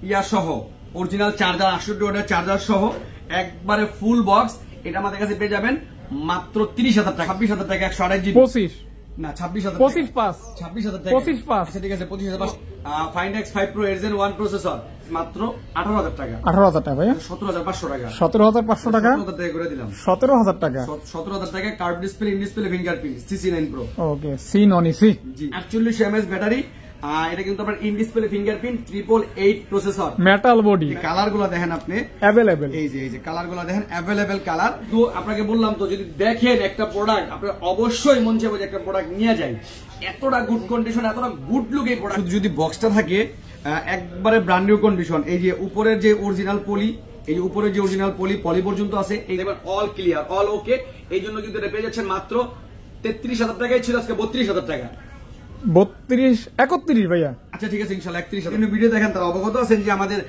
ইয়া সহ original charger 68 ওয়াটের charger সহ একবারে ফুল বক্স, এটা আমাদের কাছে পেয়ে যাবেন মাত্র 30,000 টাকা, 26,000 টাকা 128 জিবি, 25 না 26,000 26,000 টাকা, 25,000 আচ্ছা ঠিক আছে 25,000। Find X5 Pro Gen 1 processor মাত্র 18,000 টাকা, 18,000 টাকা ভাইয়া, 17,500 টাকা, 17,500 টাকা, 17,000 টাকা করে দিলাম, 17,000 টাকা, 17,000 টাকা। Curve display, in display fingerprint CC9 Pro, okay সি নন ইসি, জি 48 mAh ব্যাটারি। এটা কিন্তু আপনার in display fingerprint 888 processor, metal body. Colour গুলো দেখেন আপনি অ্যাভেলেবেল, এই যে কালার গুলো দেখেন অ্যাভেলেবেল কালার। তো আপনাকে বললাম তো যদি দেখেন একটা প্রোডাক্ট আপনার অবশ্যই মন চাইবে যে একটা প্রোডাক্ট নিয়ে যাই, এতটা গুড কন্ডিশন, এতটা গুড লুক এই প্রোডাক্ট। যদি বক্সটা থাকে একবারে ব্র্যান্ড নিউ কন্ডিশন, এই যে উপরের যে অরিজিনাল পলি, এই যে উপরের যে অরিজিনাল পলি পর্যন্ত আছে, এই দেখবেন অল ক্লিয়ার অল ওকে। এই জন্য কিন্তু এটা পেয়ে যাচ্ছেন মাত্র 33,000 টাকায়, ছিল আজকে 32,000 টাকা, 31 ভাইয়া। আচ্ছা ঠিক আছে ইনশাআল্লাহ 31,000 ভিডিও দেখেন তারা অবগত আছেন যে আমাদের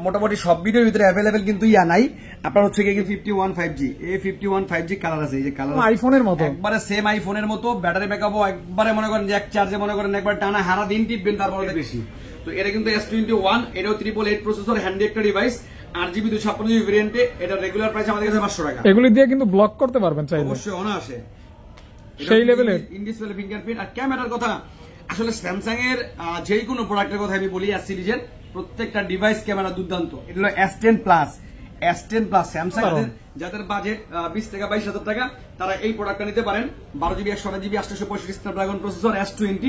মোটামুটি সব ভিডিওর ভিতরে অ্যাভেলেবেল কিন্তু ইয়া নাই। আপনার হচ্ছে কি 51 5G, A51 5G কালার আছে, এই যে কালার আইফোনের মতো, একবারে সেম আইফোনের মতো, ব্যাটারি ব্যাকআপও একবারে মনে করেন যে এক চার্জে মনে করেন একবার টানা হারা দিন টিপবেন তারপরে বেশি। তো এটা কিন্তু S21, এটাও 888 প্রসেসর, হ্যান্ডি একটা ডিভাইস, 8GB 256GB ভেরিয়েন্টে। এটা রেগুলার প্রাইস আমাদের কাছে 500 টাকা। এগুলি দিয়ে কিন্তু ব্লক করতে পারবেন চাইলে, অবশ্যই অনায়াসে সেই লেভেলের ইন ডিসপ্লে ফিঙ্গারপ্রিন্ট। আর ক্যামেরার কথা, আসলে স্যামসাং এর যে কোনো প্রোডাক্টের কথা আমি বলি, S সিরিজের প্রত্যেকটা ডিভাইস ক্যামেরা দুর্দান্ত। এটা হলো S10 plus, S10 plus Samsung যাদের বাজেট 20 থেকে 22,000 টাকা তারা এই প্রোডাক্টটা নিতে পারেন। 12GB 128GB 865 Snapdragon processor S20,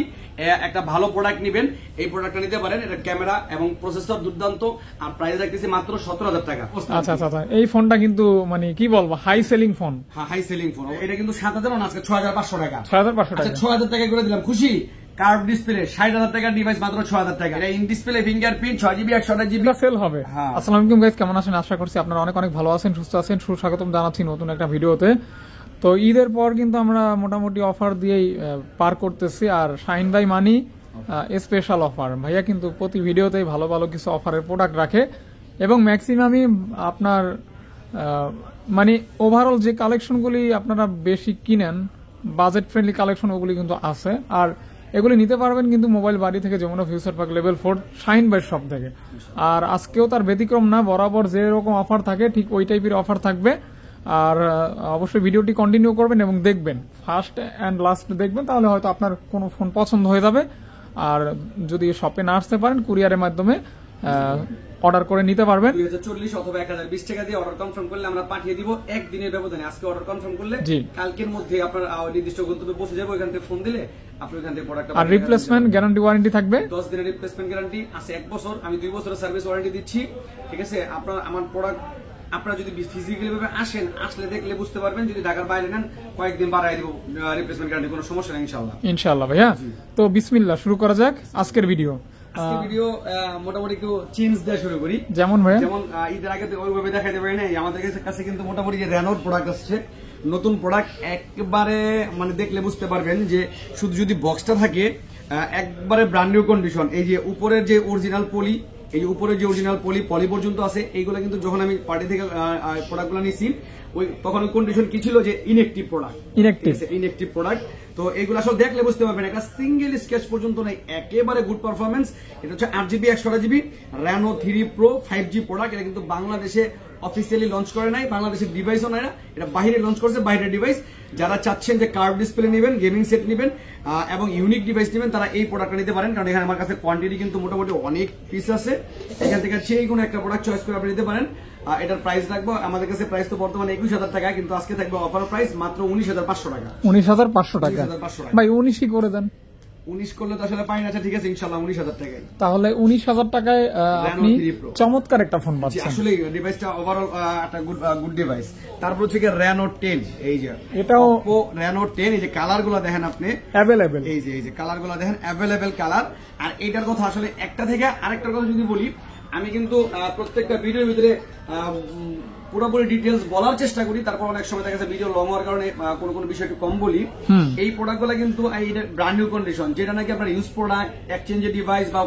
একটা ভালো প্রোডাক্ট নেবেন, এই প্রোডাক্টটা নিতে পারেন। এটা ক্যামেরা এবং প্রসেসর দুর্দান্ত, আর প্রাইস রাখতেছি মাত্র 17,000 টাকা। আচ্ছা আচ্ছা, এই ফোনটা কিন্তু মানে কি বলবো হাই সেলিং ফোন, হ্যাঁ হাই সেলিং ফোন। এটা কিন্তু 7,000 না, আজকে 6,500 টাকা, 6,500 টাকা। 6,000 টাকা করে দিলাম, খুশি? কার্ভ ডিসপ্লে 60,000 টাকার ডিভাইস মাত্র 6,000 টাকা। এটা in display fingerprint 6GB 128GB sell হবে। আসসালামু আলাইকুম গাইস, কেমন আছেন? আশা করছি আপনারা অনেক অনেক ভালো আছেন, সুস্থ আছেন। সুস্বাগতম জানাচ্ছি নতুন একটা ভিডিওতে। তো ঈদের পর কিন্তু আমরা মোটামুটি অফার দিয়েই পার করতেছি, আর শাহিন ভাই মানি স্পেশাল অফার। ভাইয়া কিন্তু প্রতি ভিডিওতেই ভালো ভালো কিছু অফারের প্রোডাক্ট রাখে, এবং ম্যাক্সিমামই আপনার মানে ওভারঅল যে কালেকশনগুলি আপনারা বেশি কিনেন, বাজেট ফ্রেন্ডলি কালেকশন ওগুলি কিন্তু আছে। আর এগুলি নিতে পারবেন কিন্তু মোবাইল বাড়ি থেকে, Jamuna future park level 4 Shahin ভাই শপ থেকে। আর আজকেও তার ব্যতিক্রম না, বরাবর যে রকম অফার থাকে ঠিক ওই টাইপের অফার থাকবে। আর অবশ্যই ভিডিওটি কন্টিনিউ করবেন এবং দেখবেন, ফার্স্ট অ্যান্ড লাস্ট দেখবেন, তাহলে হয়তো আপনার কোনো ফোন পছন্দ হয়ে যাবে। আর যদি শপে না আসতে পারেন, কুরিয়ারের মাধ্যমে অর্ডার করে নিতে পারবেন। 2040 অথবা 1020 টাকা দিয়ে অর্ডার কনফার্ম করলে আমরা পাঠিয়ে দিব একদিনের ব্যবধানে। আজকে অর্ডার কনফার্ম করলে কালকের মধ্যে আপনার নির্দিষ্ট গন্তব্যে পৌঁছে যাবে। ওইখান থেকে ফোন দিলে আপনি ওইখান থেকে প্রোডাক্ট। আর রিপ্লেসমেন্ট গ্যারান্টি ওয়ারেন্টি থাকবে 10 দিনের রিপ্লেসমেন্ট গ্যারান্টি আছে, 1 বছর। আমি 2 বছরের সার্ভিস ওয়ারেন্টি দিচ্ছি, ঠিক আছে? আমার প্রোডাক্ট আপনারা যদি ফিজিক্যালি ভাবে আসেন, আসলে দেখলে বুঝতে পারবেন। যদি ঢাকার বাইরে নেন কয়েকদিন বাড়াই দিব রিপ্লেসমেন্ট গ্যারান্টি, কোনো সমস্যা নেই ইনশাআল্লাহ। ইনশাআল্লাহ ভাইয়া। তো বিসমিল্লাহ, শুরু করা যাক আজকের ভিডিও। আজকে ভিডিও মোটামুটি একটু চেঞ্জ দিয়ে শুরু করি। যেমন ভাইয়া, যেমন ঈদের আগে ওইভাবে দেখাইতে পারি নাই, আমাদের কাছে কিন্তু মোটামুটি যে রেনোর প্রোডাক্ট আসছে, নতুন প্রোডাক্ট, একবারে মানে দেখলে বুঝতে পারবেন যে শুধু যদি বক্সটা থাকে একবারে ব্র্যান্ড নিউ কন্ডিশন। এই যে উপরের যে অরিজিনাল পলি, এই যে উপরের যে অরিজিনাল পলি পর্যন্ত আছে, এইগুলো কিন্তু যখন আমি পার্টি থেকে প্রোডাক্টগুলো নিয়েছি তখন ওই কন্ডিশন কি ছিল যে ইনএক্টিভ প্রোডাক্ট। তো এইগুলো আসলে দেখলে বুঝতে পারবেন, একটা সিঙ্গেল স্কেচ পর্যন্ত নেই, একেবারে গুড পারফরমেন্স। এটা হচ্ছে 8GB 128GB Reno 3 Pro 5G product. এটা কিন্তু বাংলাদেশে অফিসিয়ালি লঞ্চ করে নাই, বাংলাদেশের ডিভাইসও নাই না, এটা বাইরে লঞ্চ করছে, বাইরের ডিভাইস। যারা চাচ্ছেন যে কার্ভ ডিসপ্লে নেবেন, গেমিং সেট নেবেন এবং ইউনিক ডিভাইস নেবেন, তারা এই প্রোডাক্টটা নিতে পারেন। কারণ এখানে আমার কাছে কোয়ান্টিটি কিন্তু মোটামুটি অনেক পিস আছে। এখান থেকে যে কোনো একটা প্রোডাক্ট চয়েস করে আপনি নিতে পারেন। এটার প্রাইস রাখবো আমাদের কাছে, প্রাইস তো বর্তমানে 21,000 টাকা, কিন্তু আজকে থাকবে অফার প্রাইস মাত্র 19,500 টাকা। 19,500 টাকা ভাই, 19 করে দেন। 19 করলে তো আসলে পাই না। আচ্ছা ঠিক আছে ইনশাআল্লাহ 19,000 টাকায়। তাহলে 19,000 টাকায় আপনি চমৎকার একটা ফোন পাচ্ছেন। আসলে ডিভাইসটা ওভারঅল একটা গুড ডিভাইস। তারপর হচ্ছে রেনো 10, এই যে এটাও Oppo Reno 10, এই যে কালারগুলো দেখেন আপনি अवेलेबल, এই যে কালারগুলো দেখেন अवेलेबल কালার। আর এইটার কথা আসলে একটা থেকে আরেকটার কথা যদি বলি, আমি কিন্তু প্রত্যেকটা ভিডিওর ভিতরে পুরোপুরি ডিটেলস বলার চেষ্টা করি, তারপর অনেক সময় দেখা যাচ্ছে ভিডিও লং হওয়ার কারণে কোন বিষয় একটু কম বলি। এই প্রোডাক্টগুলো কিন্তু ব্র্যান্ড নিউ কন্ডিশন, যেটা নাকি আপনার ইউজ প্রোডাক্ট, এক্সচেঞ্জের ডিভাইস বা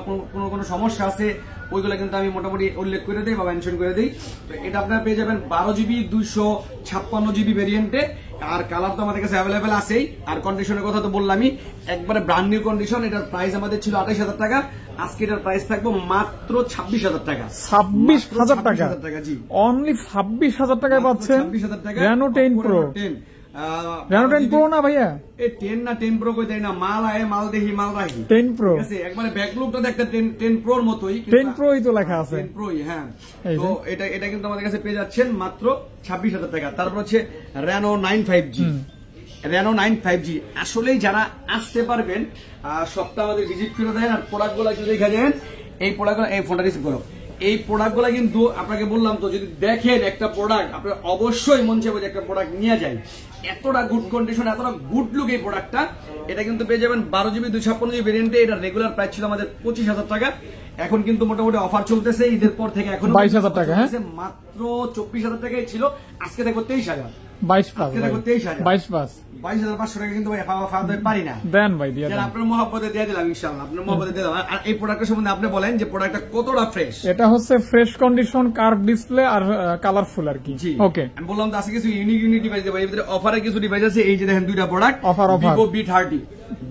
কোনো সমস্যা আছে, ওইগুলো কিন্তু আমি মোটামুটি উল্লেখ করে দিই বা মেনশন করে দিই। তো এটা আপনারা পেয়ে যাবেন 12GB 256GB ভেরিয়েন্টে। আর কালার তো আমাদের কাছে অ্যাভেলেবেল আছেই, আর কন্ডিশনের কথা তো বললামই, একবারে ব্র্যান্ড নিউ কন্ডিশন। এটার প্রাইস আমাদের ছিল 28,000 টাকা, আজকে এটার প্রাইস থাকবে মাত্র 26,000 টাকা। 26,000 টাকা, জি অনলি 26,000 টাকায় পাচ্ছেন 26,000 টাকা Reno 10 Pro। Reno 10 Pro না ভাইয়া, এই 10 না 10 Pro কই দেই না, মাল আয়ে মাল দেখি মাল রাখি। 10 Pro ঠিক আছে, একবারে ব্যাকলুকটা দেখতে 10 Pro এর মতোই, 10 Pro ই তো লেখা আছে। 10 Pro হ্যাঁ। এই তো এটা কিন্তু আমাদের কাছে পেয়ে যাচ্ছেন মাত্র 26,000 টাকা। তারপর হচ্ছে Reno 9 5G। Reno 9 5G আসলেই যারা আসতে পারবেন সপ্তাহে আমাদের ভিজিট করে দেন, আর প্রোডাক্টগুলো একটু দেখে দেন। এই প্রোডাক্টগুলো, এই ফোনটা রিসিভ করো, এই প্রোডাক্টগুলো কিন্তু আপনাকে বললাম তো, যদি দেখেন একটা প্রোডাক্ট আপনার অবশ্যই মন চাইবে যে একটা প্রোডাক্ট নিয়ে যায়। এতটা গুড কন্ডিশন, এতটা গুড লুক এই প্রোডাক্টটা। এটা কিন্তু পেয়ে যাবেন 12GB 256GB ভেরিয়েন্টে। এটা রেগুলার প্রাইস ছিল আমাদের 25,000 টাকা, এখন কিন্তু মোটামুটি অফার চলতেছে ঈদের পর থেকে, এখন 22,000 টাকা, হ্যাঁ মাত্র 24,000 টাকাই ছিল, আজকে দেখো 23,000। 22,500 টাকা কিন্তু ভাই ফাওয়া পারি না, দেন ভাই দিয়ে দেন। আপনার মহব্বতে দিয়ে দিলাম ইনশাআল্লাহ, আপনার মহব্বতে দিয়ে দিলাম। আর এই প্রোডাক্টের সম্বন্ধে আপনি বলেন যে প্রোডাক্টটা কতটা ফ্রেশ। এটা হচ্ছে ফ্রেশ কন্ডিশন, কার্ভ ডিসপ্লে আর কালারফুল আর কি। ওকে, আমি বললাম তো আছে কিছু ইউনিক ডিভাইস দেবো, এর ভিতরে অফারে কিছু ডিভাইস আছে। এই যে দেখেন দুইটা product, offer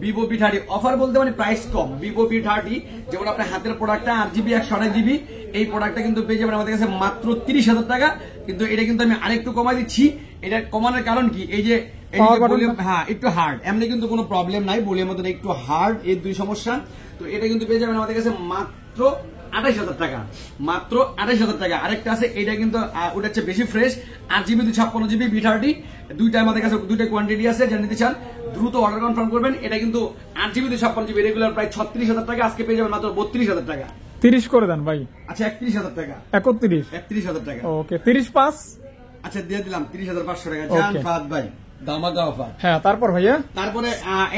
Vivo V30 offer বলতে মানে প্রাইস কম। Vivo V30 যেমন আপনার হাতের প্রোডাক্টটা 8GB 128GB, এই প্রোডাক্টটা কিন্তু পেয়ে যাবেন আমাদের কাছে মাত্র 30,000 টাকা। কিন্তু এটা কিন্তু আমি আরেকটু কমাই দিচ্ছি। এটা কমানোর কারণ কি, এই যে হ্যাঁ একটু হার্ড, এমনি কিন্তু কোনো প্রবলেম নাই, বলির মতন একটু হার্ড, এই দুই সমস্যা। তো এটা কিন্তু পেয়ে যাবেন আমাদের কাছে মাত্র 28,000 টাকা, মাত্র 28,000 টাকা। আরেকটা আছে, এটা কিন্তু ওটা হচ্ছে বেশি ফ্রেশ, 8GB 256GB V30, দুইটা আমাদের কাছে দুইটা কোয়ান্টিটি আছে। যারা নিতে চান দ্রুত অর্ডার কনফার্ম করবেন। এটা কিন্তু 8GB 256GB রেগুলার প্রায় 36,000 টাকা, আজকে পেয়ে যাবেন মাত্র 32,000 টাকা। 30 করে দেন ভাই। আচ্ছা 31,000 টাকা, 31,000 টাকা। ওকে, 30/5 আচ্ছা দিয়ে দিলাম 30,500 টাকা। জান ফাদ ভাই দামাকা অফার। হ্যাঁ তারপর ভাইয়া, তারপরে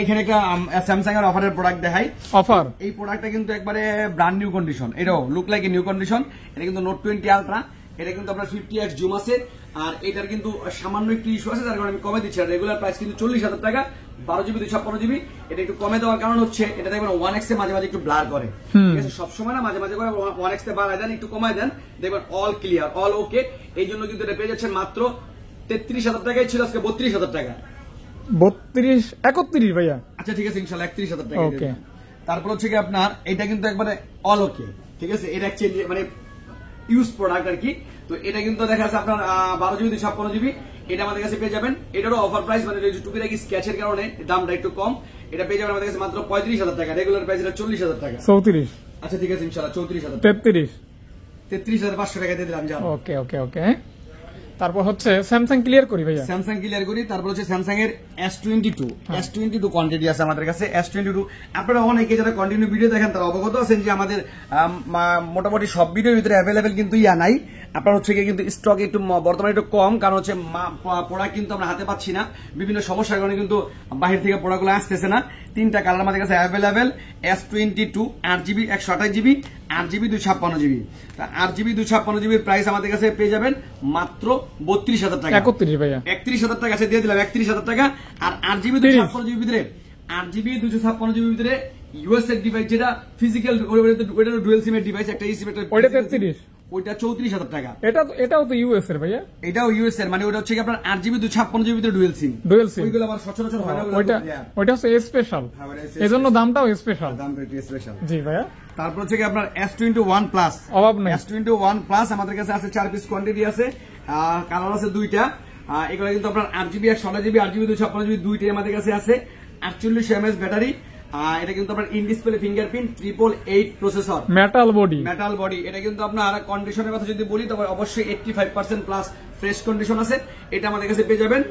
এখানে একটা স্যামসাং এর অফারের প্রোডাক্ট দেখাই। অফার, এই প্রোডাক্টটা কিন্তু একবারে ব্র্যান্ড নিউ কন্ডিশন, এটাও look like a new condition. এটা কিন্তু নোট 20 আলট্রা, এটা কিন্তু আপনার 50x জুম আছে। আর এটার কিন্তু সামান্য একটু ইস্যু আছে, যার কারণে আমি কমে দিচ্ছি। রেগুলার প্রাইস কিন্তু 40,000 টাকা, 12GB 256GB। এটা একটু কমে দেওয়ার কারণ হচ্ছে এটা দেখবেন 1x এ মাঝে মাঝে একটু ব্লার করে, ঠিক আছে, সবসময় না, মাঝে মাঝে করে 1x এ বাড়ায় দেন, একটু কমায় দেন, দেখবেন অল ক্লিয়ার, অল ওকে। এই জন্য কিন্তু এটা পেয়ে যাচ্ছেন মাত্র 33,000 টাকায়, ছিল আজকে 32,000 টাকা। 31 ভাইয়া। আচ্ছা ঠিক আছে, ইনশাআল্লাহ 31,000 টাকা। ওকে, তারপর হচ্ছে কি আপনার এটা কিন্তু একবারে অল ওকে, ঠিক আছে, এটা অ্যাকচুয়ালি মানে ইউজ প্রোডাক্ট আর কি। তো এটা কিন্তু দেখা যাচ্ছে আপনার 12GB 256GB, এটা আমাদের কাছে পেয়ে যাবেন। এটারও অফার প্রাইস, মানে টুকিটাকি স্ক্যাচের কারণে দামটা একটু কম। এটা পেয়ে যাবেন আমাদের কাছে মাত্র 35,000 টাকা, রেগুলার প্রাইস এটা 40,000 টাকা। 34, আচ্ছা ঠিক আছে ইনশাআল্লাহ 34,000, 33,500 টাকা দিয়ে দিলাম। ওকে ওকে ওকে। তারপর হচ্ছে স্যামসাং ক্লিয়ার করি ভাইয়া, স্যামসাং ক্লিয়ার করি। তারপর হচ্ছে স্যামসাং এর S22 কোয়ান্টিটি আছে আমাদের কাছে। S22 আপনারা অনেকে যারা কন্টিনিউ ভিডিও দেখেন তারা অবগত আছেন যে আমাদের মোটামুটি সব ভিডিওর ভিতরে অ্যাভেলেবেল কিন্তু নাই। আপনার হচ্ছে কিন্তু স্টক একটু বর্তমানে একটু কম, কারণ হচ্ছে প্রোডাক্ট কিন্তু আমরা হাতে পাচ্ছি না, বিভিন্ন সমস্যার কারণে কিন্তু বাহির থেকে প্রোডাক্টগুলো আসতেছে না। তিনটা কালার আমাদের কাছে available, S22 8GB 128GB, 8GB 256GB। 8GB 256GB price আমাদের কাছে পেয়ে যাবেন মাত্র 32,000 টাকা। 31 ভাইয়া, 31,000 টাকা আছে, দিয়ে দিলাম 31,000 টাকা। আর 8GB 256GB ভিতরে, 8GB 256GB ভিতরে ইউএস এর ডিভাইস, যেটা ফিজিক্যাল, ওইটা ডুয়াল সিম এর ডিভাইস, একটা সিম, একটা ওইটা 33, ওইটা 34,000 টাকা। এটাও তো ইউএস এর ভাইয়া, এটাও ইউএস এর, মানে ওটা হচ্ছে আপনার 8GB 256GB ভিতরে ডুয়াল সিম। ওইগুলো আবার সচরাচর হয় না, ওইটা হচ্ছে স্পেশাল, এজন্য দামটাও স্পেশাল, দামটা একটু স্পেশাল। জি ভাইয়া। তারপর হচ্ছে কি আপনার S21 প্লাস, অভাব নেই, S21 প্লাস আমাদের কাছে আছে 4 পিস কোয়ান্টিটি আছে, কালার আছে দুইটা। এগুলো কিন্তু আপনার 8GB 128GB, 8GB 256GB দুইটাই আমাদের কাছে আছে। 48 mAh ব্যাটারি। এটা কিন্তু আপনার in display fingerprint, 888 processor, metal body. এটা কিন্তু আপনার কন্ডিশনের কথা যদি বলি তবে অবশ্যই 85% প্লাস ফ্রেশ কন্ডিশন আছে। এটা আমাদের কাছে পেয়ে যাবেন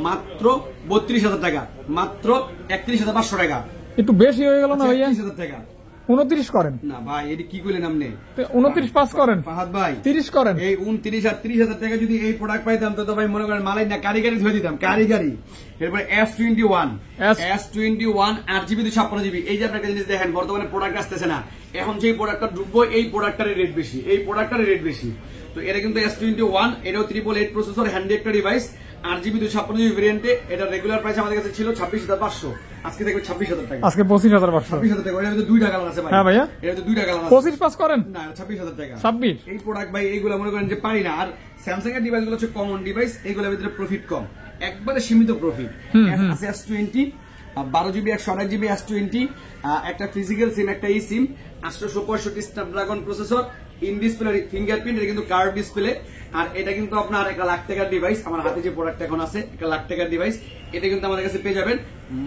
মাত্র 32,000 টাকা, মাত্র 31,500 টাকা। একটু বেশি হয়ে গেল না ভাইয়া? 31,000 টাকা 29 করেন না ভাই, এটি কি করলেন আপনি? 29 পাস করেন ফাহাদ ভাই, 30 করেন। এই 29 আর 30,000 টাকা যদি এই প্রোডাক্ট পাইতাম তো ভাই মনে করেন মালাই না কারিগরি ধরে দিতাম, কারিগরি। এরপরে S21 8GB 256GB। এই যে আপনাকে জিনিস দেখেন, বর্তমানে প্রোডাক্ট আসতেছে না, এখন যে প্রোডাক্টটা ঢুকবো এই প্রোডাক্টটারই রেট বেশি, এই প্রোডাক্টটারই রেট বেশি। তো এটা কিন্তু S21, এটাও 888 প্রসেসর, হ্যান্ডি একটা ডিভাইস। 8GB 256GB ভেরিয়েন্টে এটা রেগুলার প্রাইস আমাদের কাছে ছিল 26,500, আজকে দেখবে 26,000 টাকা। আজকে 25,500 26,000 টাকা। এটা দুইটা কালার আছে ভাই। হ্যাঁ ভাইয়া, এটা 2টা কালার আছে। 25 পাস করেন না 26,000 টাকা। 26 এই প্রোডাক্ট ভাই এইগুলো মনে করেন যে পারি না। আর স্যামসাং এর ডিভাইস গুলো হচ্ছে কমন ডিভাইস, এইগুলোর ভিতরে প্রফিট কম, একবারে সীমিত প্রফিট। আছে S20 12GB 128GB S20, একটা ফিজিক্যাল সিম, একটা ই সিম, 865 Snapdragon processor, in display fingerprint, এটা কিন্তু কার্ভ ডিসপ্লে। আর এটা কিন্তু আপনার 1 লাখ টাকার ডিভাইস। আমার হাতে যে প্রোডাক্ট এখন আছে 1 লাখ টাকার ডিভাইস, এটা কিন্তু আমাদের কাছে পেয়ে যাবেন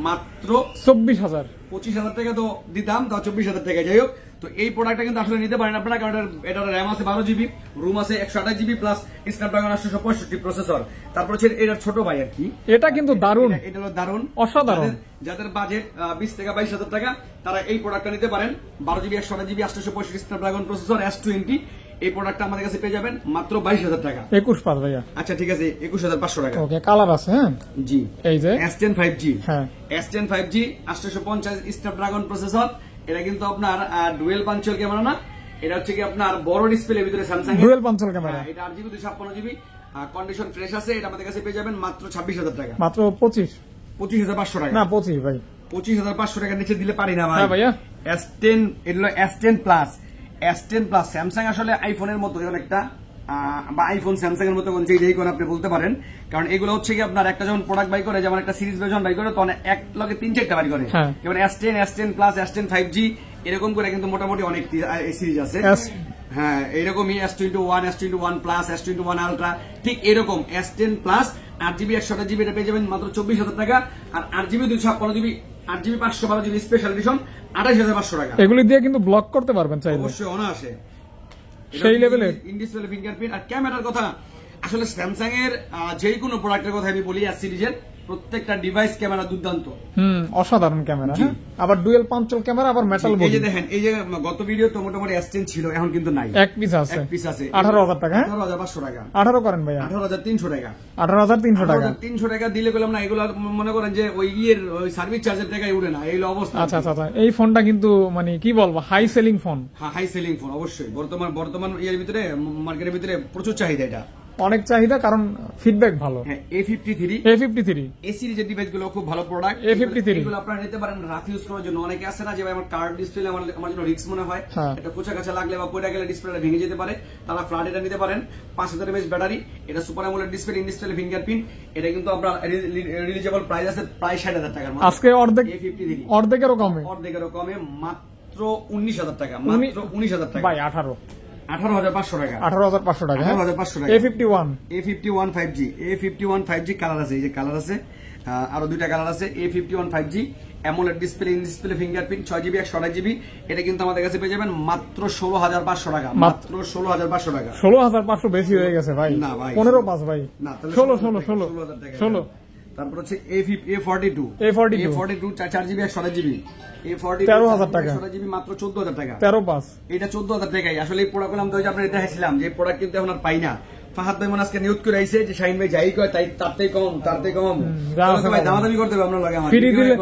মাত্র 24,000। 25,000 টাকা তো দিতাম, তাও 24,000 টাকা। যাই হোক, তো এই প্রোডাক্টটা কিন্তু আসলে নিতে পারেন আপনারা, কারণ এটার র্যাম আছে 12GB, রুম আছে 128GB প্লাস স্ন্যাপড্রাগন 865 প্রসেসর। তারপর হচ্ছে এটার ছোট ভাই আর কি, এটা কিন্তু দারুণ, এটা হলো দারুণ, অসাধারণ। যাদের বাজেট 20 থেকে 22,000 টাকা তারা এই প্রোডাক্টটা নিতে পারেন। 12GB 128GB 865 Snapdragon processor S20, এই প্রোডাক্টটা আমাদের কাছে পেয়ে যাবেন মাত্র 22,000 টাকা। 21 পাস ভাইয়া। আচ্ছা ঠিক আছে, 21,500 টাকা। ওকে, কালার আছে। হ্যাঁ জি, এই যে S10 5G। হ্যাঁ, S10 5G 850 স্ন্যাপড্রাগন প্রসেসর। এটা কিন্তু আপনার ডুয়েল পাঞ্চল ক্যামেরা না, এটা হচ্ছে কি আপনার বড় ডিসপ্লের ভিতরে স্যামসাং ডুয়েল পাঞ্চল ক্যামেরা। এটা 8GB 256GB, কন্ডিশন ফ্রেশ আছে। এটা আমাদের কাছে পেয়ে যাবেন মাত্র 26,000 টাকা। মাত্র 25,500 টাকা না 25 ভাই, 25,500 টাকার নিচে দিলে পারি না ভাই। হ্যাঁ ভাইয়া। S10, এটা হলো S10 plus. S10 plus Samsung আসলে আইফোনের মতো অনেকটা, বা আইফোন স্যামসাং এর মতো কোন যেই কোন আপনি বলতে পারেন, কারণ এগুলো হচ্ছে কি আপনার একটা যখন প্রোডাক্ট বাই করে, যেমন একটা সিরিজ ভার্সন বাই করে তখন এক লগে 3-4টা বাই করে। যেমন S10 প্লাস, S10 5G এরকম করে কিন্তু মোটামুটি অনেক সিরিজ আছে। হ্যাঁ, এইরকমই S21, S21 plus, S21 ultra, ঠিক এরকম S10 প্লাস 8GB 128GB এটা পেয়ে যাবেন মাত্র 24,000 টাকা। আর 8GB 256GB 8GB 512GB special edition 28,500 টাকা। এগুলি দিয়ে কিন্তু ব্লক করতে পারবেন চাইলে, অবশ্যই অনায়াসে সেই লেভেলের। In display fingerprint. আর ক্যামেরার কথা, আসলে স্যামসাং এর যে কোনো প্রোডাক্টের কথা আমি বলি, S সিরিজের প্রত্যেকটা ডিভাইস ক্যামেরা দুর্দান্ত, অসাধারণ ক্যামেরা। আবার ডুয়েল পাঞ্চল ক্যামেরা, আবার মেটাল বডি। এই যে দেখেন, এই যে গত ভিডিও তো মোটামুটি S10 ছিল, এখন কিন্তু নাই, এক পিস আছে, 18,000 টাকা। 18,500 টাকা। 18 করেন ভাইয়া, 18,300 টাকা। 18,300 টাকা। 300 টাকা দিলে বললাম না, এগুলো মনে করেন যে ওই ইয়ের ওই সার্ভিস চার্জের টাকায় উঠে না, এই অবস্থা। আচ্ছা আচ্ছা, এই ফোনটা কিন্তু মানে কি বলবো, হাই সেলিং ফোন। হ্যাঁ, হাই সেলিং ফোন অবশ্যই। বর্তমান ইয়ের ভিতরে, মার্কেটের ভিতরে প্রচুর চাহিদা, এটা অনেক চাহিদা, কারণ ফিডব্যাক ভালো। হ্যাঁ, A53 এ সিরিজের ডিভাইস গুলো খুব ভালো প্রোডাক্ট। A53 এগুলো আপনারা নিতে পারেন রাফ ইউজ করার জন্য। অনেকে আছে না যে আমার কার্ড ডিসপ্লে আমার জন্য রিস্ক মনে হয়, এটা কোচা কাছা লাগলে বা পড়ে গেলে ডিসপ্লেটা ভেঙে যেতে পারে, তারা ফ্ল্যাট এটা নিতে পারেন। 5000 mAh ব্যাটারি, এটা super AMOLED display, in display fingerprint. এটা কিন্তু আপনার রিলিজেবল প্রাইস আছে প্রায় 60,000 টাকার মধ্যে। আজকে অর্ধেকেরও কমে মাত্র 19,000 টাকা। মাত্র 19,000 টাকা ভাই। 18,500 টাকা। 18,500 টাকা। 18,500 টাকা। A51 5G কালার আছে, এই যে কালার আছে, আরো 2টা কালার আছে। A51 5G AMOLED display, in display fingerprint, 6GB 128GB। এটা কিন্তু আমাদের কাছে পেয়ে যাবেন মাত্র 16,500 টাকা। মাত্র 16,500 টাকা। 16,500 বেশি হয়ে গেছে ভাই। না ভাই, 15 পাস ভাই। না, 16,000 টাকা। 16। তারপর হচ্ছে A42 4GB 128GB। A42 13,000 টাকা। 128GB মাত্র 14,000 টাকা। 13 পাস। এটা 14,000 টাকাই। আসলে এই প্রোডাক্ট আমি তো আপনাদের দেখাইছিলাম, যে প্রোডাক্ট কিন্তু এখন আর পাই না। ফাহাদ ভাই মনে আজকে নিউজ করে আইছে যে শাহিন ভাই যাই কয় তাই তারতেই কম ভাই, দামাদামি করতে হবে আমরা লাগে। আমার ফ্রি দিলে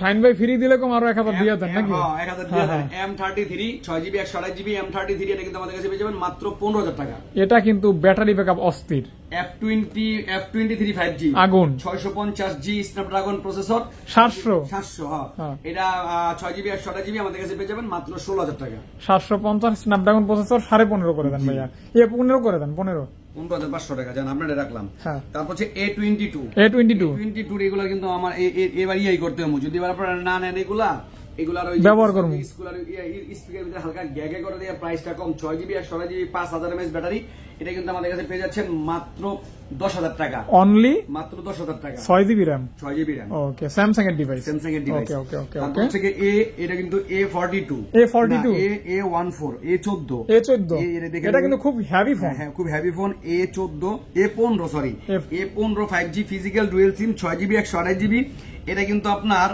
শাহিন ভাই, ফ্রি দিলে কম আরো 1000 দিয়ে দেন নাকি? হ্যাঁ, 1000 দিয়ে দেন। M33 6GB 128GB M33, এটা কিন্তু আমাদের কাছে পেয়ে যাবেন মাত্র 15,000 টাকা। এটা কিন্তু ব্যাটারি ব্যাকআপ অস্থির। F23 5G আগুন, 650G স্ন্যাপড্রাগন প্রসেসর, 700। হ্যাঁ, এটা 6GB 128GB আমাদের কাছে পেয়ে যাবেন মাত্র 16,000 টাকা। 750 স্ন্যাপড্রাগন প্রসেসর 15.5 করে দেন ভাইয়া। 15 করে দেন, 15,500 টাকা জান আপনারা রাখলাম। তারপর হচ্ছে A22 এগুলো কিন্তু আমার এবার ইয়াই করতে হবে, যদি আপনারা না নেন এগুলার ব্যবহার করবো, স্পিকার ভিতরে হালকা গ্যাগে করে দিয়ে প্রাইসটা কম। 6GB 128GB 5000 mAh ব্যাটারি, এটা কিন্তু আমাদের কাছে পেয়ে যাচ্ছেন মাত্র 10,000 টাকা। অনলি মাত্র 10,000 টাকা। 6GB RAM। ওকে, স্যামসাং এর ডিভাইস। ওকে। এটা কিন্তু A42 A14 এটা কিন্তু খুব হেভি ফোন। হ্যাঁ, খুব heavy phone. A15 sorry A15 5G physical dual SIM, 6GB 128GB। এটা কিন্তু আপনার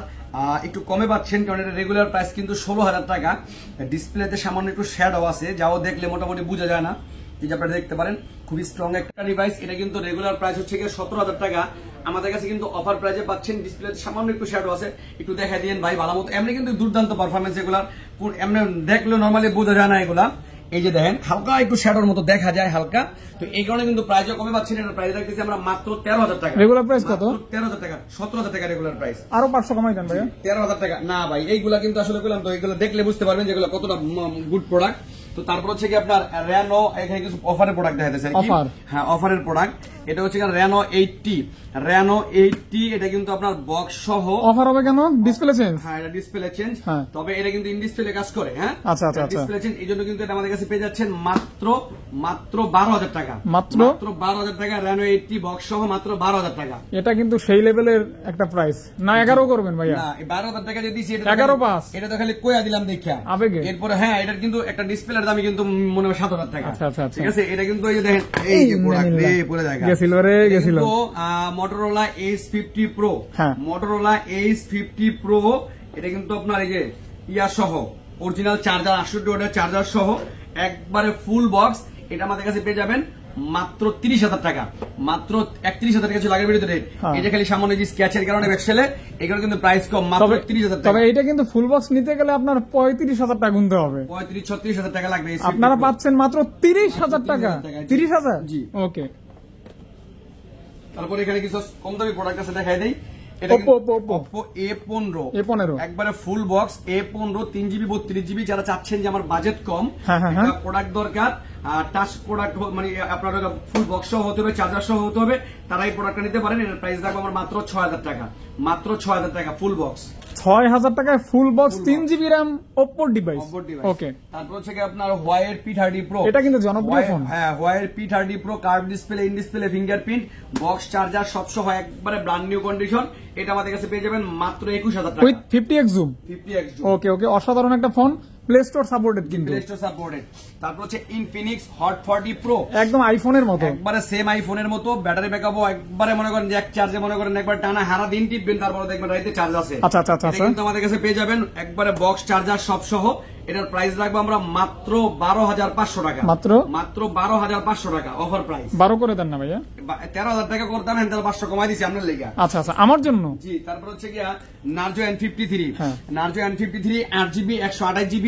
একটু কমে পাচ্ছেন, কারণ এটা রেগুলার প্রাইস কিন্তু 16,000 টাকা। ডিসপ্লেতে সামান্য একটু শ্যাডো আছে, যাও দেখলে মোটামুটি বোঝা যায় না, এই যে আপনারা দেখতে পারেন। খুবই স্ট্রং একটা ডিভাইস। এটা কিন্তু রেগুলার প্রাইস হচ্ছে 17,000 টাকা। আমাদের কাছে কিন্তু অফার প্রাইসে পাচ্ছেন। ডিসপ্লেতে সামান্য একটু শ্যাডো আছে, একটু দেখা দিয়েন ভাই ভালো মতো। এমনি কিন্তু দুর্দান্ত পারফরমেন্স, এগুলার এমনি দেখলেও নর্মালি বোঝা যায় না এগুলা। এই যে দেখেন হালকা একটু শ্যাডোর মতো দেখা যায় হালকা, তো এই কারণে কিন্তু প্রাইসও কমে পাচ্ছি না। প্রাইস রাখতেছি আমরা মাত্র 13,000 টাকা। রেগুলার প্রাইস কত? 13,000 টাকা, 17,000 টাকা রেগুলার প্রাইস। আরো 500 কমাই দেন ভাইয়া। 13,000 টাকা না ভাই, এইগুলা কিন্তু আসলে বললাম তো, এইগুলো দেখলে বুঝতে পারবেন যেগুলো কতটা গুড প্রোডাক্ট। তো তারপর হচ্ছে কি আপনার রেনো, এখানে কিছু অফারের প্রোডাক্ট দেখা যাচ্ছে। অফার? হ্যাঁ, অফারের প্রোডাক্ট। এটা হচ্ছে রেনো 80, রেনো 80, এটা কিন্তু আপনার বক্স সহ। অফার হবে কেন? Display change? হ্যাঁ, এটা ডিসপ্লে চেঞ্জ, হ্যাঁ। তবে এটা কিন্তু ইন ডিসপ্লে কাজ করে। হ্যাঁ, আচ্ছা আচ্ছা আচ্ছা। ডিসপ্লে চেঞ্জ, এই জন্য কিন্তু এটা আমাদের কাছে পেয়ে যাচ্ছেন মাত্র 12,000 টাকা। মাত্র 12,000 টাকা, রেনো 80 বক্স সহ মাত্র 12,000 টাকা। এটা কিন্তু সেই লেভেলের একটা প্রাইস না? 11 করবেন ভাইয়া? না, 12,000 টাকা যে দিছি, 11.5 এটা তো খালি কইয়া দিলাম দেখা আবেগে। এরপরে হ্যাঁ, এটার কিন্তু একটা ডিসপ্লের দামই কিন্তু মনে হয় 7,000 টাকা। আচ্ছা আচ্ছা আচ্ছা। ঠিক আছে, এটা কিন্তু এই যে দেখেন, এই যে প্রোডাক্ট পুরো জায়গা গেছিল রে, গেছিল। তো Motorola Ace50 Pro, হ্যাঁ। Motorola Ace50 Pro, এটা কিন্তু আপনার এই যে ইয়া সহ অরিজিনাল চার্জার, 68 ওয়াটের চার্জার সহ একবারে ফুল বক্স। এটা আমাদের কাছে পেয়ে যাবেন মাত্র 30,000 টাকা। মাত্র 31,000 টাকা ছিল আগের ভিডিওতে। এই যে খালি সামনে যে স্ক্র্যাচের কারণে ব্যাকসেলে, এগুলো কিন্তু প্রাইস কম, মাত্র 30,000 টাকা। তবে এটা কিন্তু ফুল বক্স নিতে গেলে আপনার 35,000 টাকা গুনতে হবে। 35-36,000 টাকা লাগবে। আপনারা পাচ্ছেন মাত্র 30,000 টাকা। 30,000? জি। ওকে। তারপর এখানে কিছু কম দামি প্রোডাক্ট আছে, দেখাই দেই। এটা Oppo A15 একবারে full box A15 3GB 32GB। যারা চাচ্ছেন যে আমার বাজেট কম, একটা প্রোডাক্ট দরকার, টাচ প্রোডাক্ট, মানে আপনার ফুল বক্স সহ হতে হবে, চার্জার সহ হতে হবে, তারা এই প্রোডাক্টটা নিতে পারেন। এর প্রাইস রাখবো আমার মাত্র 6,000 টাকা। মাত্র 6,000 টাকা ফুল বক্স। 6,000 টাকায় full box 3GB RAM Oppo device. Okay. তারপর হচ্ছে কি আপনার Huawei P30 Pro, এটা কিন্তু জনপ্রিয় ফোন। হ্যাঁ, Huawei P30 Pro, curve display, in display fingerprint, box charger সব সহ একবারে ব্র্যান্ড নিউ কন্ডিশন। এটা আমাদের কাছে পেয়ে যাবেন মাত্র 21,000 টাকা with 50x zoom. 50x zoom. Okay okay, অসাধারণ একটা ফোন, প্লে স্টোর সাপোর্টেড কিন্তু। Play Store supported. তারপর হচ্ছে Infinix Hot 40 Pro, একদম আইফোনের মতো, একবারে সেম আইফোনের মতো। ব্যাটারি ব্যাকআপও একবারে মনে করেন যে এক চার্জে মনে করেন একবার টানা হারা দিন টিপবেন, তারপরে দেখবেন রাইতে চার্জ আছে। আচ্ছা আচ্ছা আচ্ছা। কিন্তু আমাদের কাছে পেয়ে যাবেন একবারে বক্স চার্জার সব সহ। এটার প্রাইস রাখবো আমরা মাত্র 12,500 টাকা। মাত্র 12,500 টাকা অফার প্রাইস। 12 করে দেন না ভাইয়া? 13,000 টাকা করতাম, এখন 500 কমাই দিছি আপনার লেগা। আচ্ছা আচ্ছা, আমার জন্য। জি। তারপর হচ্ছে গিয়া Narzo N53, হ্যাঁ। Narzo N53 8GB 128GB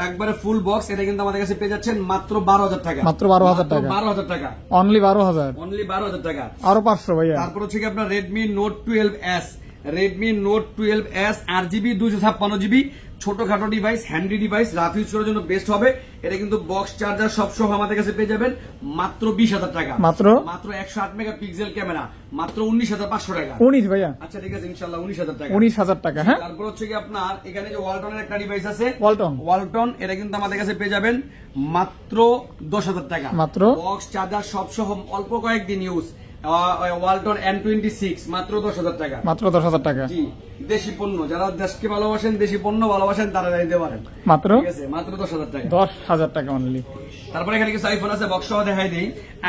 একবারে ফুল বক্স। এটা কিন্তু আমাদের কাছে পেয়ে যাচ্ছেন মাত্র 12,000 টাকা। মাত্র 12,000 টাকা। 12,000 টাকা অনলি 12,000। অনলি 12,000 টাকা। আরো 500 ভাইয়া। তারপর হচ্ছে কি আপনার Redmi Note 12S, Redmi Note 12S 8GB 256GB, ছোটখাটো device, handy device, rough use করার জন্য বেস্ট হবে। এটা কিন্তু বক্স চার্জার সব সহ আমাদের কাছে পেয়ে যাবেন মাত্র 20,000 টাকা। মাত্র 108 মেগাপিক্সেল ক্যামেরা, মাত্র 19,500 টাকা। 19 ভাইয়া? আচ্ছা ঠিক আছে, ইনশাআল্লাহ 19,000 টাকা। 19,000 টাকা। হ্যাঁ। তারপর হচ্ছে কি আপনার এখানে যে ওয়ালটনের একটা ডিভাইস আছে, ওয়ালটন, এটা কিন্তু আমাদের কাছে পেয়ে যাবেন মাত্র 10,000 টাকা। মাত্র বক্স চার্জার সব সহ, অল্প কয়েকদিন ইউজ। ওয়ালটন N26 মাত্র 10,000 টাকা। মাত্র 10,000 টাকা। জি। দেশি পণ্য, যারা দেশকে ভালোবাসেন, দেশি পণ্য ভালোবাসেন, তারা নিতে পারেন। মাত্র ঠিক আছে, মাত্র 10,000 টাকা। 10,000 টাকা অনলি। তারপরে এখানে কিছু আইফোন আছে, বক্স সহ দেখাই দেই।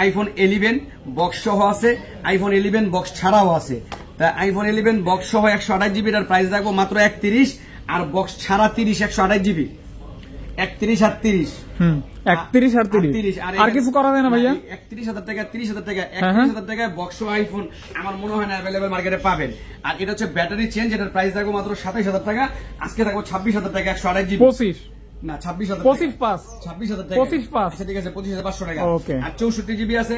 iPhone 11 বক্স সহ আছে, iPhone 11 বক্স ছাড়াও আছে। তা iPhone 11 বক্স সহ 128GB, এর প্রাইস রাখবো মাত্র 31, আর বক্স ছাড়া 30 128GB 31 আর 30। 31 আর 30। আর কিছু করা যায় না ভাইয়া? 31,000 টাকা, 30,000 টাকা, 31,000 টাকায় বক্স আইফোন আমার মনে হয় না অ্যাভেলেবেল মার্কেটে পাবেন। আর এটা হচ্ছে ব্যাটারি চেঞ্জ, এটার প্রাইস রাখবো মাত্র 27,000 টাকা। আজকে রাখবো 26,000 টাকা 128GB। 25 না 26,000 25 পাস 26,000 টাকা। 25 পাস। আচ্ছা ঠিক আছে, 25,500 টাকা। ওকে। আর 64GB আছে,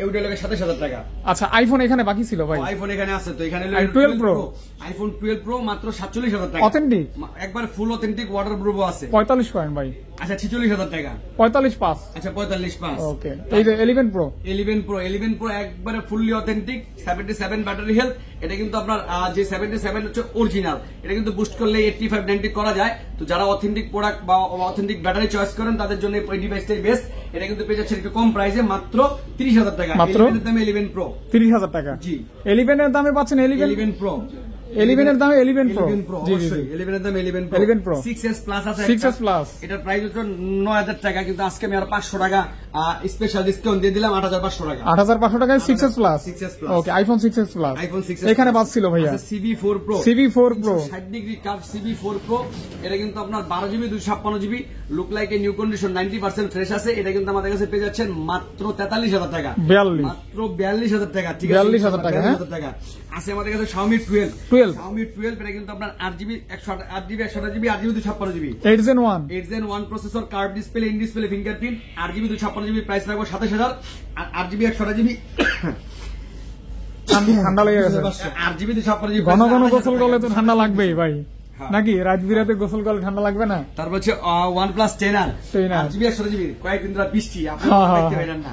ওইটা লাগে 27,000 টাকা। আচ্ছা, আইফোন এখানে বাকি ছিল ভাই? আইফোন এখানে আছে, তো এখানে 12 Pro, আইফোন 12 Pro মাত্র 47,000 টাকা। অথেন্টিক, একবার ফুল অথেন্টিক ওয়াটার প্রুফও আছে। 45 পয়েন্ট ভাই। আচ্ছা 46,000 টাকা। 45 পাস। আচ্ছা 45 পাস। ওকে। এই যে 11 Pro, 11 Pro একবারে ফুললি অথেন্টিক, 77 ব্যাটারি হেলথ। এটা কিন্তু আপনার যে 77 হচ্ছে অরিজিনাল, এটা কিন্তু বুস্ট করলে 85 90 করা যায়। তো যারা অথেন্টিক প্রোডাক্ট বা অথেন্টিক ব্যাটারি চয়েস করেন, তাদের জন্য এই ডিভাইসটাই বেস্ট। এটা কিন্তু পেয়ে যাচ্ছে একটু কম প্রাইসে, মাত্র 30,000 টাকা। মাত্র 11 এর দামে 11 Pro 30,000 টাকা। জি। 11 এর দামে পাচ্ছেন 11 Pro। 11 এর দামে 11 Pro। 11 Pro অবশ্যই 11 এর দামে 11 Pro। 11 Pro 6s প্লাস আছে, 6s প্লাস। এটার প্রাইস হচ্ছে 9,000 টাকা, কিন্তু আজকে আমি আর 500 টাকা স্পেশাল ডিসকাউন্ট দিয়ে দিলাম, 8,500 টাকা। 8,500 টাকায় 6s plus. 6s plus. Okay, iPhone 6s plus. IPhone 6s এখানে পাচ্ছিল ভাইয়া CB4 Pro। CB4 Pro 60 degree curve CB4 Pro। এটা কিন্তু আপনার 12GB 256GB, look like a new condition, 90% fresh আছে। এটা কিন্তু আমাদের কাছে পেয়ে যাচ্ছেন মাত্র 43,000 টাকা। 42 মাত্র 42,000 টাকা। ঠিক আছে, 42,000 টাকা। 42,000 টাকা আছে আমাদের কাছে। Xiaomi 12 12 Xiaomi 12 এটা কিন্তু আপনার 8GB 128GB 128GB 8GB 256GB 8 Gen 1 8 Gen 1 processor, curve display, in display fingerprint, 8GB 256GB, price রাখবো 27000, আর 8GB 128GB ঠান্ডা লেগে গেছে 8GB 256GB ঘন ঘন গোসল করলে তো ঠান্ডা লাগবেই ভাই হ্যাঁ। নাকি রাত বিরাতে গোসল করলে ঠান্ডা লাগবে না তারপর হচ্ছে OnePlus 10R 10R 8GB 128GB, কয়েকদিন ধরে বৃষ্টি আপনি দেখতে পাইলেন না,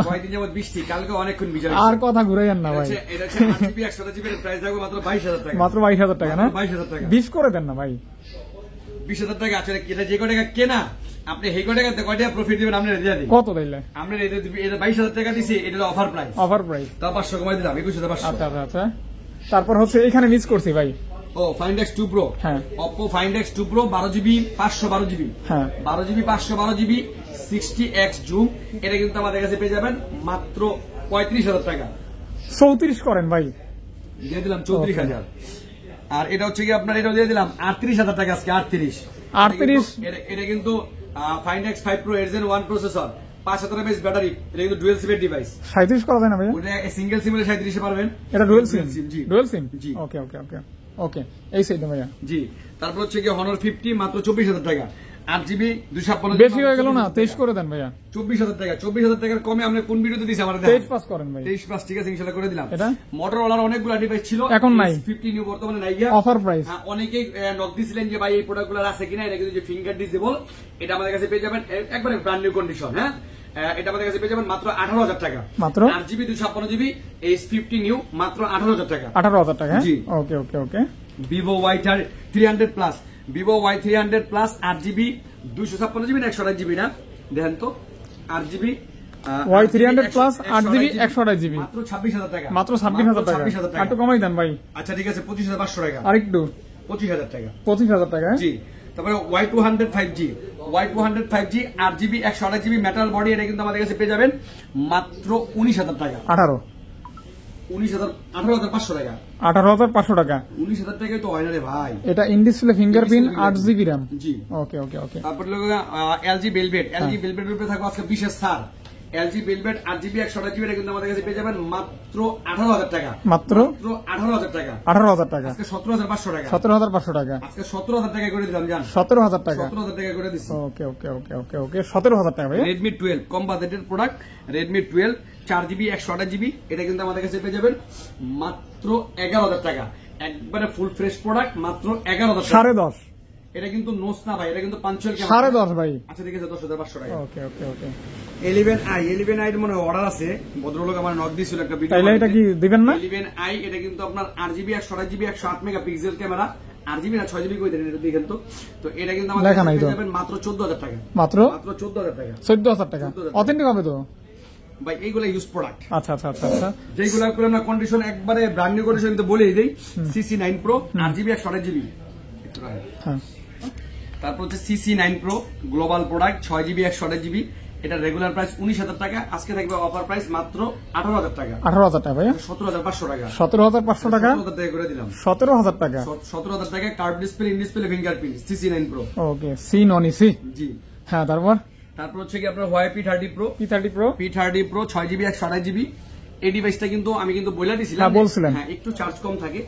কয়েকদিন যাবত বৃষ্টি, কালকে অনেকক্ষণ ভিজা আর কথা ঘুরাইয়েন না ভাই এটা হচ্ছে 8GB 128GB এর প্রাইস রাখবো মাত্র 22000 টাকা, মাত্র 22000 টাকা না 22000 টাকা, 20 করে দেন না ভাই 20000 টাকা আছে। এটা যে কয় টাকা কেনা আপনি সেই কয় টাকাতে কয় টাকা প্রফিট দিবেন আপনি রেডি দিন কত দিলে আমরা এটা 22000 টাকা দিছি, এটা অফার প্রাইস, অফার প্রাইস তা 500 কমাই দিলাম 21500। আচ্ছা আচ্ছা আচ্ছা তারপর হচ্ছে এখানে মিস করছি ভাই ও Find X2 Pro, হ্যাঁ Oppo Find X2 Pro 12GB 512GB, হ্যাঁ 12GB 512GB 60x জুম, এটা কিন্তু আমাদের কাছে পেয়ে যাবেন মাত্র 35000 টাকা, 34 করেন ভাই দিয়ে দিলাম 34000। আর এটা হচ্ছে কি আপনার এটাও দিয়ে দিলাম 38000 টাকা আজকে 38। এটা কিন্তু Find X5 Pro 8 Gen 1 processor, 5000 mAh battery, এটা কিন্তু ডুয়াল সিমের ডিভাইস, 37 করে দেন না ভাই ওটা সিঙ্গেল সিমের 37 পারবেন, এটা ডুয়াল সিম জি ডুয়াল সিম জি ওকে ওকে ওকে ওকে এই সাইড ভাইয়া জি। তারপর হচ্ছে কি Honor 50 মাত্র 24000 টাকা, 8GB 256GB, বেশি হয়ে গেল না 23 করে দেন ভাইয়া 24000 টাকা, 24000 টাকার কমে আপনি কোন ভিডিওতে দিছি আমাদের 23 পাস করেন ভাই 23 পাস, ঠিক আছে ইনশাআল্লাহ করে দিলাম। এটা মোটরোলার অনেকগুলো ডিভাইস ছিল, এখন নাই। 50 নিউ বর্তমানে নাই গিয়া অফার প্রাইস অনেকেই নক দিছিলেন যে ভাই এই প্রোডাক্টগুলো আছে কিনা, এটা কিন্তু যে ফিঙ্গার ডিসেবল, এটা আমাদের কাছে পেয়ে যাবেন একবারে ব্র্যান্ড নিউ কন্ডিশন। হ্যাঁ এটা আমাদের কাছে পেয়ে যাবেন মাত্র 18000 টাকা, মাত্র 8GB 256GB H50 নিউ মাত্র 18000 টাকা, 18000 টাকা জি। ওকে ওকে ওকে Vivo Y300 plus, Vivo Y300 plus 8GB 256GB না 128GB না দেখেন তো 8GB Y300 plus 8GB 128GB মাত্র 26000 টাকা, মাত্র 26000 টাকা 26000 টাকা, একটু কমাই দেন ভাই আচ্ছা ঠিক আছে 25500 টাকা, আরেকটু 25000 টাকা 25000 টাকা জি। তারপরে Y200 5G 8GB 128GB metal body, এটা কিন্তু আমাদের কাছে পেয়ে যাবেন মাত্র 19000 টাকা, 18500 টাকা, 18500 টাকা 19000 টাকায় তো হয় না রে ভাই, এটা in display fingerprint 8GB RAM জি ওকে ওকে ওকে তারপর LG Velvet, LG Velvet এর উপরে থাকবে আজকে বিশেষ ছাড়, LG Velvet 8GB 128GB এটা কিন্তু আমাদের কাছে পেয়ে যাবেন মাত্র 18000 টাকা, মাত্র 18000 টাকা, 18000 টাকা আজকে 17500 টাকা, 17500 টাকা আজকে 17000 টাকা করে দিলাম জান, 17000 টাকা 17000 টাকা করে দিছি। ওকে ওকে ওকে ওকে ওকে 17000 টাকা ভাই Redmi 12 কম বাজেটের প্রোডাক্ট, Redmi 12 4GB 128GB এটা কিন্তু আমাদের কাছে পেয়ে যাবেন মাত্র 11000 টাকা, একবারে ফুল ফ্রেশ প্রোডাক্ট মাত্র 11000 টাকা, 10.5 এটা কিন্তু নোস না ভাই, এটা কিন্তু পাঞ্চুয়াল 10.5 ভাই আচ্ছা ঠিক আছে 10500 টাকা। ওকে ওকে ওকে 11i এর মনে অর্ডার আছে, ভদ্রলোক আমার নক দিছিল একটা ভিডিও, তাইলে এটা কি দিবেন না 11i এটা কিন্তু আপনার 8GB 128GB 108 megapixel camera, 8GB না 6GB কই দেন এটা দেখেন তো, তো এটা কিন্তু আমাদের লেখা নাই কাছে তো। পেয়ে যাবেন মাত্র 14000 টাকা, মাত্র মাত্র 14000 টাকা 14000 টাকা অথেন্টিক হবে তো ভাই, এইগুলা ইউজ প্রোডাক্ট, আচ্ছা আচ্ছা আচ্ছা আচ্ছা যেগুলো করে আমরা কন্ডিশন একবারে ব্র্যান্ড নিউ কন্ডিশন তো বলেই দেই, CC9 Pro 8GB 128GB, হ্যাঁ তারপর হচ্ছে CC9 Pro global product 6GB 128GB, এটা রেগুলার প্রাইস 19000 টাকা, আজকে থাকবে অফার প্রাইস মাত্র 18000 টাকা, 18000 টাকা ভাই 17500 টাকা, 17500 টাকা 17000 টাকা করে দিলাম, 17000 টাকা 17000 টাকা curve display, in display fingerprint CC9 Pro okay সি নন ইসি জি। হ্যাঁ তারপর হচ্ছে কি আপনার P30 Pro P30 Pro P30 Pro 6GB 128GB, এই ডিভাইসটা কিন্তু আমি কিন্তু বলে দিছিলাম, হ্যাঁ, বলছিলেন। হ্যাঁ একটু চার্জ কম থাকে,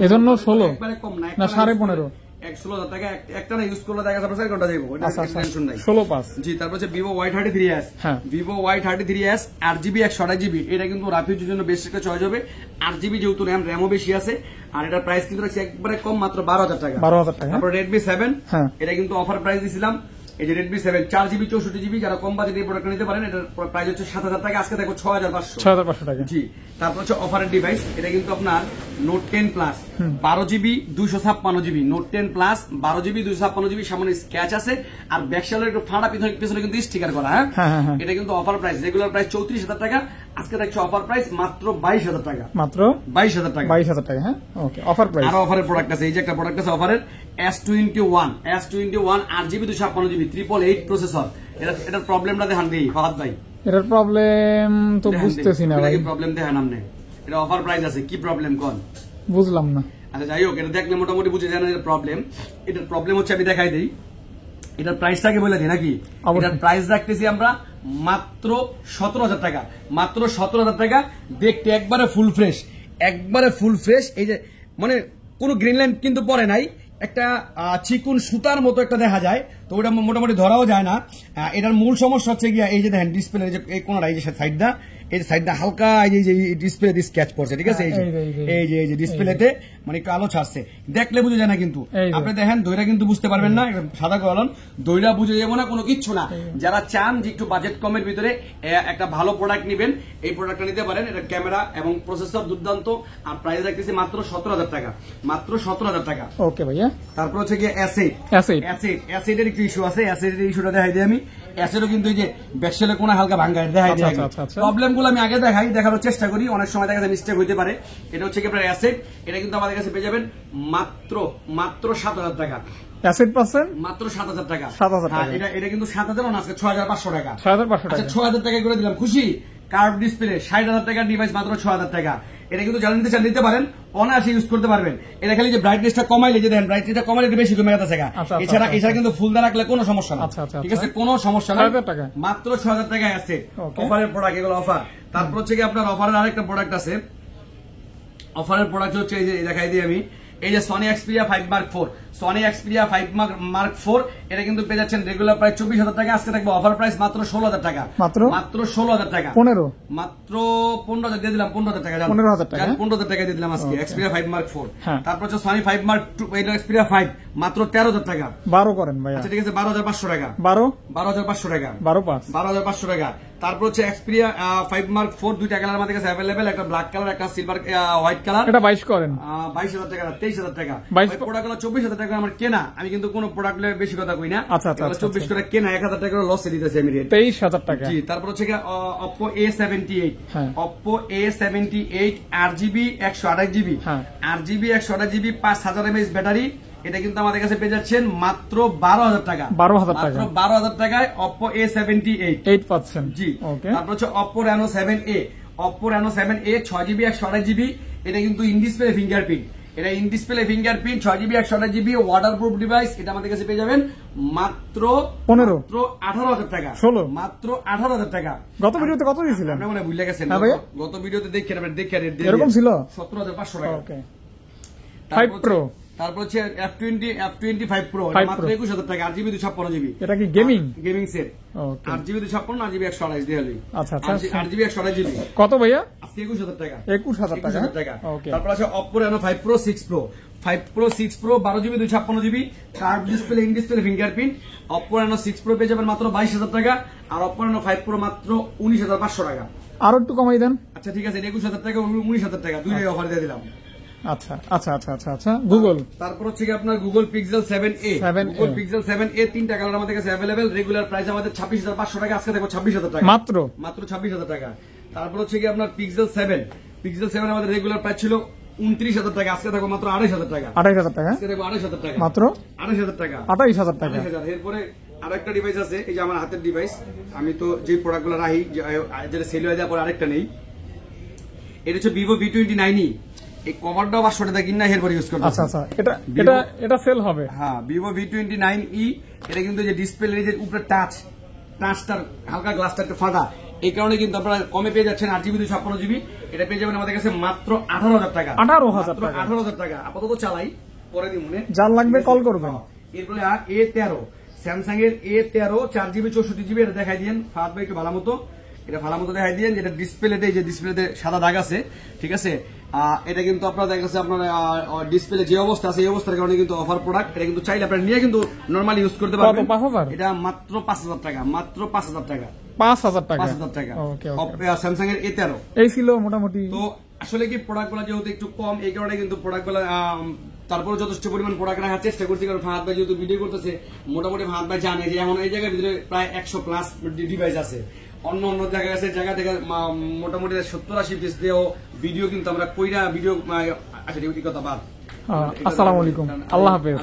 এজন্য 16 একবারে কম না, না 15.5 16000 টাকা একটা না ইউজ করলে দেখা যাবে 4 ঘন্টা যাবো, এটা আচ্ছা আচ্ছা টেনশন নাই 16 পাস জি। তারপর হচ্ছে Vivo Y33s, হ্যাঁ। Vivo Y33s 8GB 128GB, এটা কিন্তু রাফিউজের জন্য বেশ একটা চয়েস হবে, 8GB যেহেতু র্যামও বেশি আছে, আর এটার প্রাইস কিন্তু রাখছি একবারে কম মাত্র 12000 টাকা, 12000 টাকা তারপর Redmi 7 হ্যাঁ। এটা কিন্তু অফার প্রাইস দিছিলাম, এই যে Redmi 7 4GB 64GB, যারা কম বাজেটে এই প্রোডাক্ট নিতে পারেন, এটার প্রাইস হচ্ছে 7000 টাকা, আজকে দেখো 6500 6500 টাকা জি। তারপর হচ্ছে অফারের ডিভাইস, এটা কিন্তু আপনার Note 10 Plus 12GB 256GB, Note 10 Plus 12GB 256GB, সামনে স্ক্যাচ আছে, আর ব্যাকসালের একটু ফাঁড়া পিছনে কিন্তু স্টিকার করা, হ্যাঁ হ্যাঁ। এটা কিন্তু অফার প্রাইস, রেগুলার প্রাইস 34000 টাকা, আজকে দেখছো অফার প্রাইস মাত্র 22000 টাকা, মাত্র 22000 টাকা, 22000 টাকা হ্যাঁ ওকে অফার প্রাইস আরো অফারের প্রোডাক্ট আছে, এই যে একটা প্রোডাক্ট আছে অফারের S21 8GB 256GB 888 প্রসেসর, এটার প্রবলেমটা দেখান দিই ফাহাদ ভাই, এটার প্রবলেম তো বুঝতেছি না ভাই, প্রবলেম দেখান আপনি, এটা অফার প্রাইস আছে, কি প্রবলেম কোন বুঝলাম না। আচ্ছা যাই হোক, এটা দেখলে মোটামুটি বুঝে যান এর প্রবলেম, এটার প্রবলেম হচ্ছে আমি দেখাই দিই, এটার প্রাইসটাকে বলে দিই নাকি, এটার প্রাইস রাখতেছি আমরা মাত্র 17000 টাকা, মাত্র 17000 টাকা, দেখতে একবারে ফুল ফ্রেশ, একবারে ফুল ফ্রেশ, এই যে মানে কোনো গ্রিন লাইন কিন্তু পরে নাই, একটা চিকুন সুতার মতো একটা দেখা যায়, তো ওটা মোটামুটি ধরাও যায় না। এটার মূল সমস্যা হচ্ছে গিয়া এই যে দেখেন ডিসপ্লে যে এই কোনটা, এই যে সাইডটা, এই যে সাইডটা হালকা এই যে ডিসপ্লে দিয়ে স্কেচ পড়ছে, ঠিক আছে, এই যে ডিসপ্লেতে মানে একটু আলো ছাড়ছে, দেখলে বুঝে যায় না, কিন্তু আপনি দেখেন দইটা কিন্তু বুঝতে পারবেন না, সাদা কলম দইটা বুঝে যাবো না, কোনো কিচ্ছু না। যারা চান যে একটু বাজেট কমের ভিতরে একটা ভালো প্রোডাক্ট নিবেন, এই প্রোডাক্টটা নিতে পারেন। এটা ক্যামেরা এবং প্রসেসর দুর্দান্ত, আর প্রাইস রাখতেছি মাত্র 17,000 টাকা, মাত্র 17,000 টাকা। ওকে ভাইয়া। তারপর হচ্ছে গিয়ে অ্যাসিডের একটু ইস্যু আছে, অ্যাসিডের ইস্যুটা দেখাই দিই আমি। অ্যাসিডও কিন্তু এই যে ব্যাকশেলে কোনো হালকা ভাঙ্গা দেখাই দিই, প্রবলেম গুলো আমি আগে দেখানোর চেষ্টা করি, অনেক সময় দেখা যায় মিস্টেক হইতে পারে। এটা হচ্ছে কি আপনার অ্যাসিড, এটা কিন্তু আমাদের কাছে পেয়ে যাবেন মাত্র 7,000 টাকা। অ্যাসিড পাচ্ছেন মাত্র 7,000 টাকা। 7,000 টাকা। এটা কিন্তু 7,000 না, আজকে 6,500 টাকা। 6,500 টাকা। আচ্ছা 6,000 টাকা করে দিলাম, খুশি? কার্ভ ডিসপ্লে 60,000 টাকার ডিভাইস মাত্র 6,000 টাকা। এটা কিন্তু যারা নিতে চান নিতে পারেন, অনায়াসে ইউজ করতে পারবেন। এটা খালি যে ব্রাইটনেসটা কমাইলে, যে দেখেন ব্রাইটনেসটা কমাইলে একটু বেশি কমে গেছে, এছাড়া কিন্তু ফুল দা রাখলে কোনো সমস্যা না, ঠিক আছে, কোনো সমস্যা না। মাত্র 6,000 টাকায় আছে অফারের প্রোডাক্ট, এগুলো অফার। তারপর হচ্ছে কি আপনার অফারের আরেকটা প্রোডাক্ট আছে, অফারের প্রোডাক্ট হচ্ছে এই যে দেখাই দিই আমি, এই যে Sony Xperia 5 Mark 4, Sony Xperia 5 Mark 4, এটা কিন্তু পেয়ে যাচ্ছেন রেগুলার প্রাইস 24,000 টাকা, আজকে থাকবে অফার প্রাইস মাত্র 16,000 টাকা, মাত্র 16,000 টাকা, মাত্র 15,000 দিয়ে দিলাম, 15,000 টাকা, 15,000 টাকা দিয়ে দিলাম আজকে এক্সপিরিয়া 5 Mark 4। তারপর হচ্ছে সনি 5 Mark 2, এটা এক্সপিরিয়া 5 মাত্র 13,000 টাকা, 12 করেন ভাই। আচ্ছা ঠিক আছে, 12,500 টাকা, 12,500 টাকা, 12,500 টাকা। তারপর হচ্ছে এক্সপিরিয়া 5 Mark 4, দুইটা কালার আমাদের কাছে অ্যাভেলেবেল, একটা ব্ল্যাক কালার, একটা সিলভার হোয়াইট কালার। এটা 22 করেন, 22,000 টাকা, 23,000 টাকা। প্রোডাক্টগুলো 24,000 টাকা আমার কেনা, আমি কিন্তু কোনো প্রোডাক্ট বেশি কথা কই না। 24 করে কেনা, 1,000 টাকা লসে দিতেছি আমি, 23,000 টাকা। জি। তারপর হচ্ছে Oppo A78, Oppo A78 8GB 128GB, 8GB 128GB 5000 mAh battery. এটা কিন্তু আমাদের কাছে পেয়ে যাচ্ছেন মাত্র 12,000 টাকা, 12,000 টাকায় Oppo A78 পাচ্ছেন। জি। তারপর হচ্ছে Oppo Reno 7A, Oppo Reno 7A 6GB 128GB, এটা কিন্তু ইন ডিসপ্লে ফিঙ্গারপ্রিন্ট, এটা in display fingerprint 6GB 128GB waterproof device. এটা আমাদের কাছে পেয়ে যাবেন মাত্র 18,000 টাকা, মাত্র 18,000 টাকা। গত ভিডিওতে কত দিয়েছিলেন? আপনি মনে ভুলে গেছেন, গত ভিডিওতে দেখেন, এরকম ছিল 17,500 টাকা। ওকে। 5 Pro, তারপর হচ্ছে F25 Pro, মাত্র 21,000 টাকা, 8GB 256GB। এটা কি gaming set? 8GB 256, 8GB 128 Diwali. আচ্ছা, 8GB 128GB কত ভাইয়া? আজকে 21,000 টাকা, 21,000 টাকা। ওকে। তারপর আছে Oppo Reno 5 Pro 6 Pro, 12GB 256GB, curve display, in display fingerprint. Oppo Reno 6 Pro পেয়ে যাবেন মাত্র 22,000 টাকা, আর Oppo Reno 5 Pro মাত্র 19,500 টাকা। আরো একটু কমাই দেন। আচ্ছা ঠিক আছে, 21,000 টাকা, 19,000 টাকা, দুইটাই অফার দিয়ে দিলাম। আচ্ছা। গুগল, তারপর হচ্ছে কি আপনার Google Pixel 7a, Google Pixel 7a, তিনটা কালার আমাদের কাছে अवेलेबल। রেগুলার প্রাইস আমাদের 26,500 টাকা, আজকে দেখো 26,000 টাকা, মাত্র 26,000 টাকা। তারপর হচ্ছে কি আপনার Pixel 7 আমাদের রেগুলার প্রাইস ছিল 29,000 টাকা, আজকে দেখো মাত্র 28,000 টাকা, 28,000 টাকা, আজকে দেখো 28,000 টাকা, মাত্র 28,000 টাকা, 28,000 টাকা। এরপরে আরেকটা ডিভাইস আছে, এই যে আমার হাতের ডিভাইস, আমি তো যে প্রোডাক্টগুলো রাখি যেটা সেল হয়ে যাওয়ার পর আরেকটা নেই, এটা হচ্ছে Vivo V29e। এই কভারটাও 500 টাকা কিনা এরপর ইউজ করতে। আচ্ছা, এটা সেল হবে। হ্যাঁ, Vivo V29e, এটা কিন্তু যে ডিসপ্লে যে উপরে টাচটার হালকা গ্লাসটা একটু ফাটা, এই কারণে কিন্তু আপনারা কমে পেয়ে যাচ্ছেন 8GB 256GB। এটা পেয়ে যাবেন আমাদের কাছে মাত্র 18,000 টাকা, 18,000 টাকা। আপাতত চালাই, পরে দিই মনে, যার লাগবে কল করবেন। এরপরে A13, স্যামসাং এর A13 4GB 64GB, এটা দেখাই দিয়েন ফাহাদ ভাই একটু ভালো মতো, এটা ভালো মতো দেখাই দিয়েন। যেটা ডিসপ্লেতে, যে ডিসপ্লেতে সাদা দাগ আছে, ঠিক আছে, এটা কিন্তু আপনার দেখা যাচ্ছে আপনার ডিসপ্লে যে অবস্থা আছে, এই অবস্থার কারণে কিন্তু অফার প্রোডাক্ট। এটা কিন্তু চাইলে আপনারা নিয়ে কিন্তু নরমালি ইউজ করতে পারবেন। এটা মাত্র 5,000 টাকা, মাত্র 5,000 টাকা, 5,000 টাকা। স্যামসাং এর A13 এই ছিল মোটামুটি। তো আসলে কি প্রোডাক্টগুলো যেহেতু একটু কম, এই কারণে কিন্তু প্রোডাক্টগুলো, তারপরে যথেষ্ট পরিমাণ প্রোডাক্ট রাখার চেষ্টা করছি, কারণ ফাহাদ ভাই যেহেতু ভিডিও করতেছে, মোটামুটি ফাহাদ ভাই জানে যে এখন এই জায়গার ভিতরে প্রায় 100+ ডিভাইস আছে। অন্য জায়গা থেকে মোটামুটি 70-80 পিস দিয়েও ভিডিও কিন্তু আমরা কইরা ভিডিও। আচ্ছা, কথা বাদ। আসসালামু আলাইকুম, আল্লাহ হাফেজ।